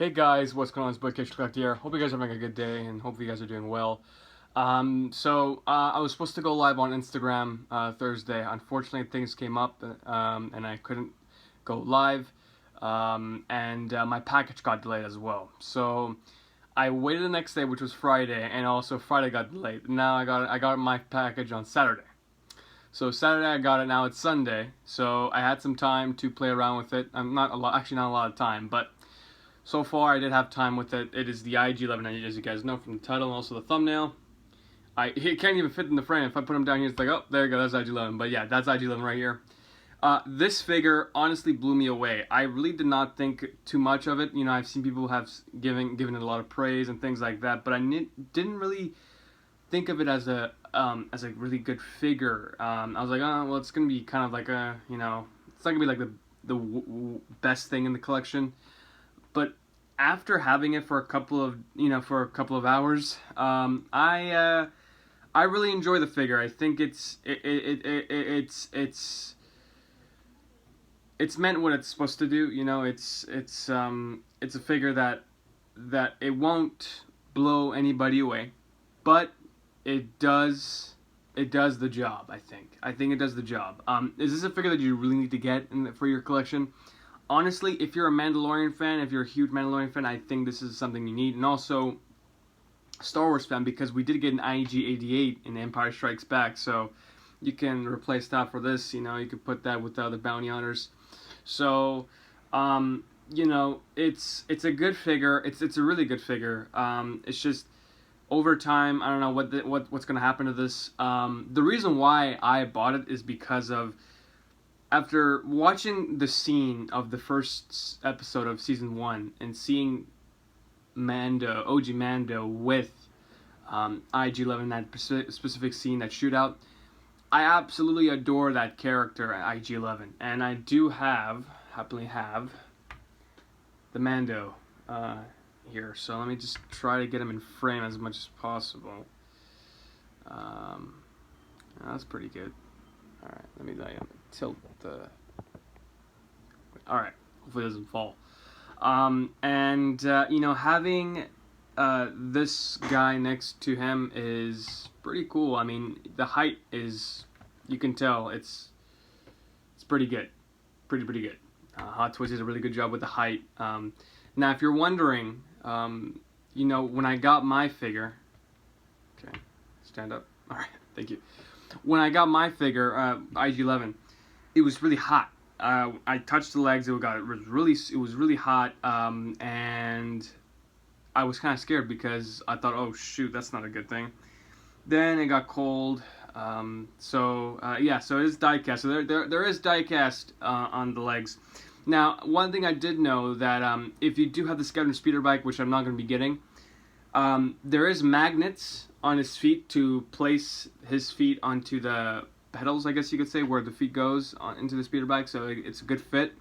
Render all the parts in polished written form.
Hey guys, what's going on? It's Bookcase Collect here. Hope you guys are having a good day and hope you guys are doing well. I was supposed to go live on Instagram Thursday. Unfortunately, things came up and I couldn't go live. My package got delayed as well. So I waited the next day, which was Friday, and also Friday got delayed. Now I got my package on Saturday. So Saturday I got it. Now it's Sunday. So I had some time to play around with it. Not a lot, actually not a lot of time, but so far, I did have time with it. It is the IG-11, as you guys know from the title and also the thumbnail. It can't even fit in the frame. If I put him down here, it's like, oh, there you go, that's IG-11. But yeah, that's IG-11 right here. This figure honestly blew me away. I really did not think too much of it. You know, I've seen people have given it a lot of praise and things like that, but I didn't really think of it as a really good figure. I was like, oh, well, it's gonna be kind of like a, you know, it's not gonna be like the best thing in the collection. But after having it for a couple of hours, I really enjoy the figure. I think it's meant what it's supposed to do. You know, it's a figure that it won't blow anybody away, but it does the job. I think it does the job. Is this a figure that you really need to get for your collection? Honestly, if you're a Mandalorian fan, if you're a huge Mandalorian fan, I think this is something you need. And also, Star Wars fan, because we did get an IG-88 in Empire Strikes Back, so you can replace that for this. You know, you could put that with the other bounty hunters. So, you know, it's a good figure. It's a really good figure. It's just over time, I don't know what's gonna happen to this. The reason why I bought it is because of, after watching the scene of the first episode of season 1 and seeing OG Mando with IG-11, that specific scene, that shootout, I absolutely adore that character at IG-11, and I do happily have the Mando here. So let me just try to get him in frame as much as possible. That's pretty good. All right, let me tilt the. All right, hopefully it doesn't fall. You know, having this guy next to him is pretty cool. I mean, the height is, you can tell it's pretty good, pretty good. Hot Toys does a really good job with the height. Now, if you're wondering, you know, when I got my figure, okay, stand up. All right, thank you. When I got my figure, IG-11, it was really hot. I touched the legs. It was really hot, and I was kind of scared because I thought, oh shoot, that's not a good thing. Then it got cold. So it is die cast. So there is die cast on the legs. Now, one thing I did know that if you do have the Scavenger speeder bike, which I'm not going to be getting, there is magnets on his feet to place his feet onto the pedals, I guess you could say, where the feet goes into the speeder bike, so it's a good fit.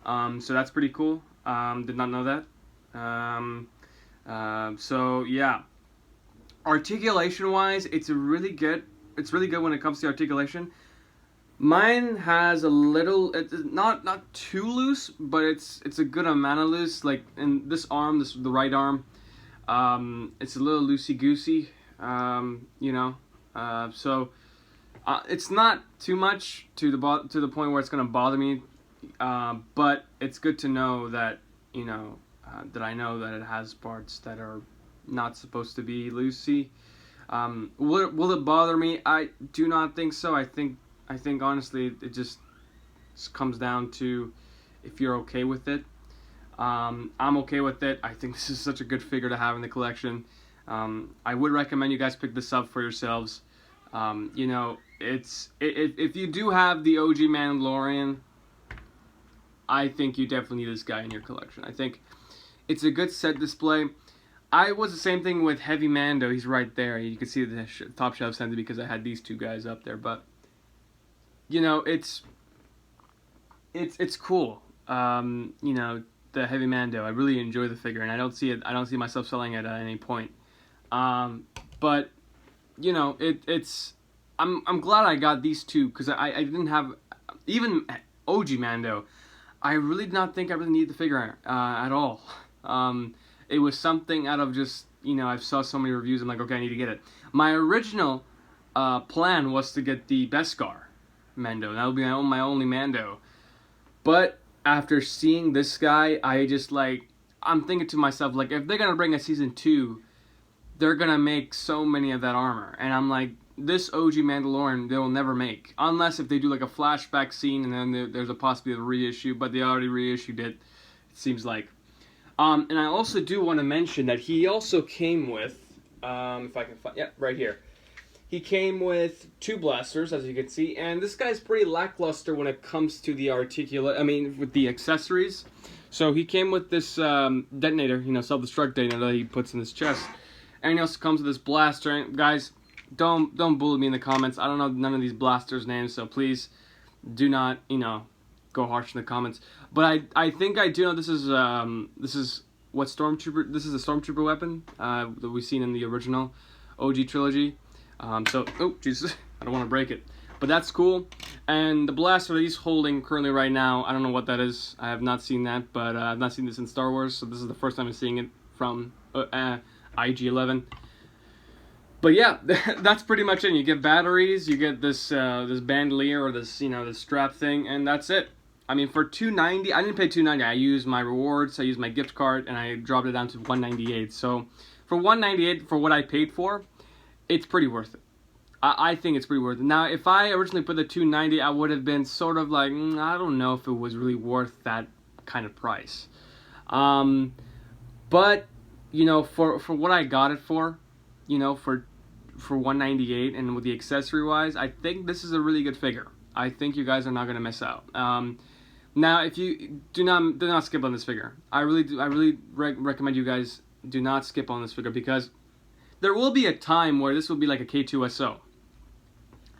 So that's pretty cool. Did not know that. So yeah, articulation wise, it's really good when it comes to articulation. Mine has a little, it's not too loose, but it's a good amount of loose. Like in this arm, the right arm, it's a little loosey-goosey, you know, so it's not too much to the point where it's gonna bother me, but it's good to know that, you know, that I know that it has parts that are not supposed to be loosey. Will it bother me? I do not think so. I think honestly it just comes down to if you're okay with it. I'm okay with it. I think this is such a good figure to have in the collection. I would recommend you guys pick this up for yourselves. You know, if you do have the OG Mandalorian, I think you definitely need this guy in your collection. I think it's a good set display. I was the same thing with Heavy Mando. He's right there. You can see the top shelf center because I had these two guys up there. But you know, it's cool. You know, the Heavy Mando. I really enjoy the figure, and I don't see myself selling it at any point. But you know, I'm glad I got these two, because I didn't have even OG Mando. I really did not think I really needed the figure at all. It was something out of just, I saw so many reviews. I'm like, okay, I need to get it. My original plan was to get the Beskar Mando. That would be my only Mando. But after seeing this guy, I'm thinking to myself, like, if they're going to bring a season 2, they're going to make so many of that armor. And I'm like, this OG Mandalorian, they will never make. Unless if they do like a flashback scene and then there's a possibility of a reissue, but they already reissued it seems like. And I also do want to mention that he also came with, if I can find, yeah, right here. He came with 2 blasters, as you can see, and this guy's pretty lackluster when it comes to the with the accessories. So he came with this detonator, self-destruct detonator that he puts in his chest. And he also comes with this blaster. And guys, don't bully me in the comments. I don't know none of these blasters' names, so please do not, go harsh in the comments. But I think I do know this is what Stormtrooper. This is a Stormtrooper weapon that we've seen in the original OG trilogy. Oh Jesus, I don't want to break it. But that's cool. And the blaster that he's holding currently right now, I don't know what that is. I have not seen that, but I've not seen this in Star Wars, so this is the first time I'm seeing it from IG-11. But yeah, that's pretty much it. You get batteries, you get this this bandolier or this this strap thing, and that's it. I mean, for $290, I didn't pay $290. I used my rewards, I used my gift card, and I dropped it down to $198. So for $198 for what I paid for, it's pretty worth it. I think it's pretty worth it. Now, if I originally put the $290, I would have been sort of like, I don't know if it was really worth that kind of price. But for what I got it for, for $198 and with the accessory wise, I think this is a really good figure. I think you guys are not gonna miss out. Now, if you do not skip on this figure. I really recommend you guys do not skip on this figure because there will be a time where this will be like a K2SO.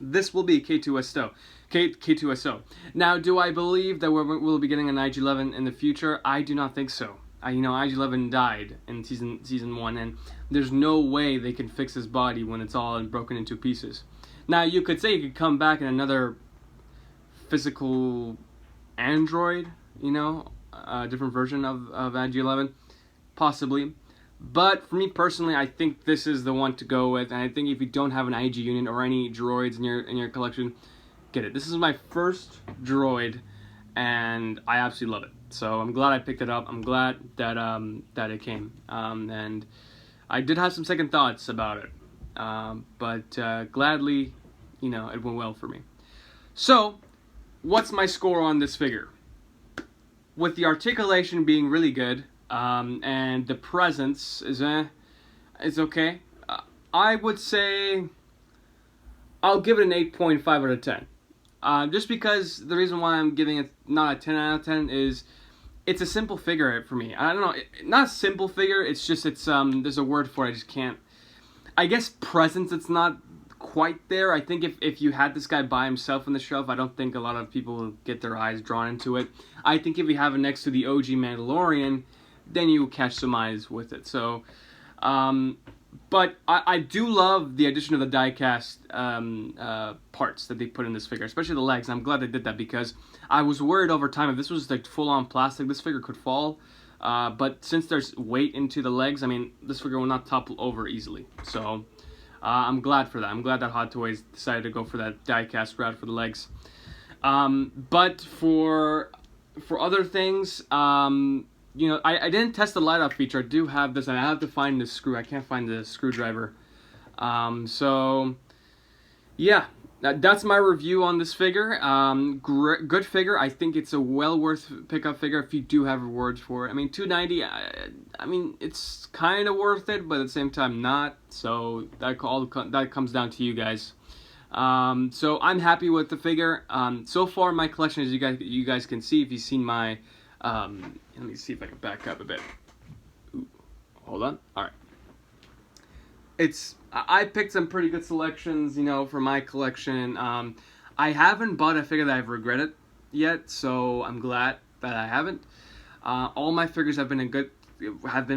This will be a K2SO. Now, do I believe that we'll be getting an IG-11 in the future? I do not think so. IG-11 died in season 1, and there's no way they can fix his body when it's all broken into pieces. Now, you could say he could come back in another physical android, a different version of IG-11, possibly. But for me personally, I think this is the one to go with, and I think if you don't have an IG unit or any droids in your collection, get it. This is my first droid, and I absolutely love it. So I'm glad I picked it up. I'm glad that that it came, and I did have some second thoughts about it, but gladly, it went well for me. So, what's my score on this figure? With the articulation being really good, and the presence is okay. I would say I'll give it an 8.5 out of 10. Just because the reason why I'm giving it not a 10 out of 10 is it's a simple figure for me. I don't know, not a simple figure. It's just there's a word for it. I just can't. I guess presence. It's not quite there. I think if you had this guy by himself on the shelf, I don't think a lot of people will get their eyes drawn into it. I think if you have it next to the OG Mandalorian, then you will catch some eyes with it. So, but I do love the addition of the die-cast parts that they put in this figure, especially the legs. I'm glad they did that because I was worried over time if this was like full-on plastic, this figure could fall. But since there's weight into the legs, I mean, this figure will not topple over easily. So I'm glad for that. I'm glad that Hot Toys decided to go for that die-cast route for the legs. But for other things, I didn't test the light-off feature. I do have this, and I have to find the screw. I can't find the screwdriver. So, yeah, that's my review on this figure. Good figure. I think it's a well worth pickup figure if you do have rewards for it. I mean, $290. I mean, it's kind of worth it, but at the same time, not. So that comes down to you guys. So I'm happy with the figure. So far, my collection, as you guys can see, if you've seen my let me see if I can back up a bit. Ooh, hold on. All right. I picked some pretty good selections, for my collection. I haven't bought a figure that I've regretted yet, so I'm glad that I haven't. All my figures have been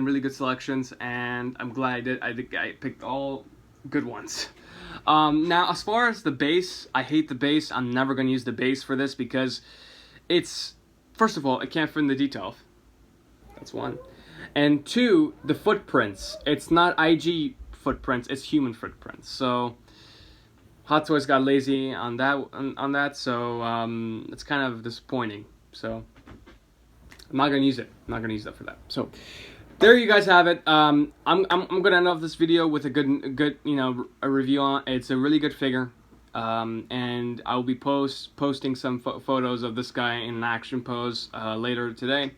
really good selections, and I'm glad I did. I think I picked all good ones. Now, as far as the base, I hate the base. I'm never going to use the base for this because it's, first of all, it can't fit in the detail. That's one. And two, the footprints. It's not IG footprints, it's human footprints. So Hot Toys got lazy on that, so it's kind of disappointing. So I'm not gonna use it. I'm not gonna use that for that. So there you guys have it. I'm gonna end off this video with a good a review on. It's a really good figure, and I'll be posting some photos of this guy in an action pose later today.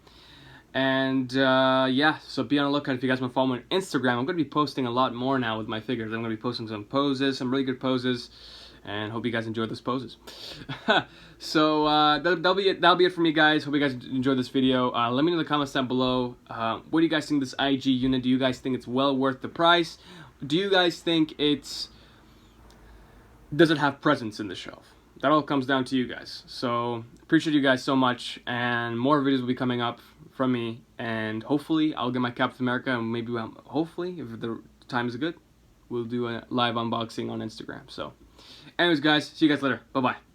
And yeah, so be on the lookout if you guys want to follow me on Instagram. I'm going to be posting a lot more now with my figures. I'm going to be posting some poses, some really good poses, and hope you guys enjoy those poses. So that'll be it for me, guys. Hope you guys enjoyed this video. Let me know in the comments down below. What do you guys think of this IG unit? Do you guys think it's well worth the price? Do you guys think does it have presence in the shelf? That all comes down to you guys. So appreciate you guys so much, and more videos will be coming up from me, and hopefully I'll get my Captain America, and maybe hopefully, if the time is good, we'll do a live unboxing on Instagram. So anyways, guys, see you guys later. Bye bye.